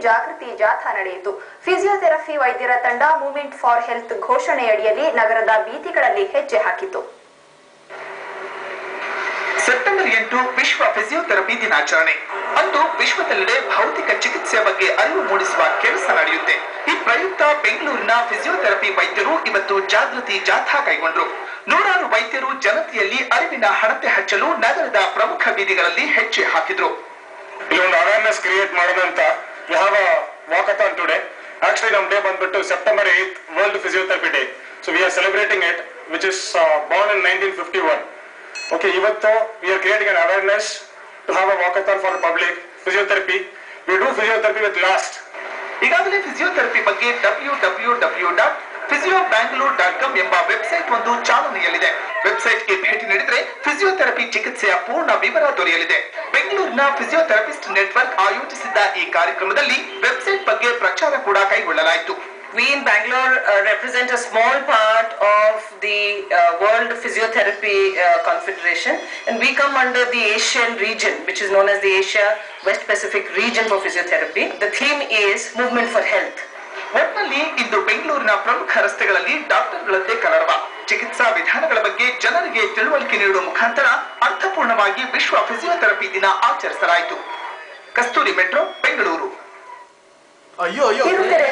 ಜಾಗೃತಿ ಜಾಥಾ ನಡೆಯಿತು. ಫಿಸಿಯೋಥೆರಪಿ ವೈದ್ಯರ ತಂಡ ಮೂವ್ಮೆಂಟ್ ಫಾರ್ ಹೆಲ್ತ್ ಘೋಷಣೆಯಡಿಯಲ್ಲಿ ನಗರದ ಬೀದಿಗಳಲ್ಲಿ ಹೆಜ್ಜೆ ಹಾಕಿತು. ಸೆಪ್ಟೆಂಬರ್ 8 ವಿಶ್ವ ಫಿಸಿಯೋಥೆರಪಿ ದಿನಾಚರಣೆ. ಅಂದು ವಿಶ್ವದೆಲ್ಲೆಡೆ ಭೌತಿಕ ಚಿಕಿತ್ಸೆಯ ಬಗ್ಗೆ ಅರಿವು ಮೂಡಿಸುವ ಕೆಲಸ ನಡೆಯುತ್ತೆ. ಈ ಪ್ರಯುಕ್ತ ಬೆಂಗಳೂರಿನ ಫಿಸಿಯೋಥೆರಪಿ ವೈದ್ಯರು ಇವತ್ತು ಜಾಗೃತಿ ಜಾಥಾ ಕೈಗೊಂಡರು. ನೂರಾರು ವೈದ್ಯರು ಜನತೆಯಲ್ಲಿ ಅರಿವಿನ ಹಣತೆ ಹಚ್ಚಲು ನಗರದ ಪ್ರಮುಖ ಬೀದಿಗಳಲ್ಲಿ ಹೆಜ್ಜೆ ಹಾಕಿದ್ರು. ಇಲ್ಲೊಂದು ಅವೇರ್ನೆಸ್ ಕ್ರಿಯೇಟ್ ಮಾಡೋದಂತ we have a walkathon today. Actually ನಮ್ಮ ಡೇ ಬಂದ್ಬಿಟ್ಟು September 8 world physiotherapy day. So we are celebrating it which is born in 1951. Okay, ಇವತ್ತು we are creating an awareness to have a walkathon for the public. Physiotherapy. We do physiotherapy with LAST. ಈಗಾಗಲೇ physiotherapy ಬಗ್ಗೆ www.physiobangalore.com ಎಂಬ website ಒಂದು ಚಾಲನೆಯಲ್ಲಿದೆ. ವೆಬ್ಸೈಟ್ಗೆ ಭೇಟಿ ನೀಡಿದ್ರೆ physiotherapy ಚಿಕಿತ್ಸೆಯ ಪೂರ್ಣ ವಿವರ ದೊರೆಯಲಿದೆ. ಬೆಂಗಳೂರಿನ ಫಿಸಿಯೋಥೆರಪಿಸ್ಟ್ ನೆಟ್ವರ್ಕ್ ಆಯೋಜಿಸಿದ್ದ ಈ ಕಾರ್ಯಕ್ರಮದಲ್ಲಿ ವೆಬ್ಸೈಟ್ ಬಗ್ಗೆ ಪ್ರಚಾರ ಕೂಡ ಕೈಗೊಳ್ಳಲಾಯಿತು. We in Bangalore represent a small part of the World Physiotherapy Confederation, and we come under the Asian region, which is known as the Asia West Pacific region for physiotherapy. The theme is Movement for Health. ಒಟ್ನಲ್ಲಿ ಇಂದು ಬೆಂಗಳೂರಿನ ಪ್ರಮುಖ ರಸ್ತೆಗಳಲ್ಲಿ ಡಾಕ್ಟರ್ಗಳದ್ದೇ ಕಲರವ. ಚಿಕಿತ್ಸಾ ವಿಧಾನಗಳ ಬಗ್ಗೆ ಜನರಿಗೆ ತಿಳುವಳಿಕೆ ನೀಡುವ ಮುಖಾಂತರ ಅರ್ಥಪೂರ್ಣವಾಗಿ ವಿಶ್ವ ಫಿಸಿಯೋಥೆರಪಿ ದಿನ ಆಚರಿಸಲಾಯಿತು. ಕಸ್ತೂರಿ ಮೆಟ್ರೋ, ಬೆಂಗಳೂರು.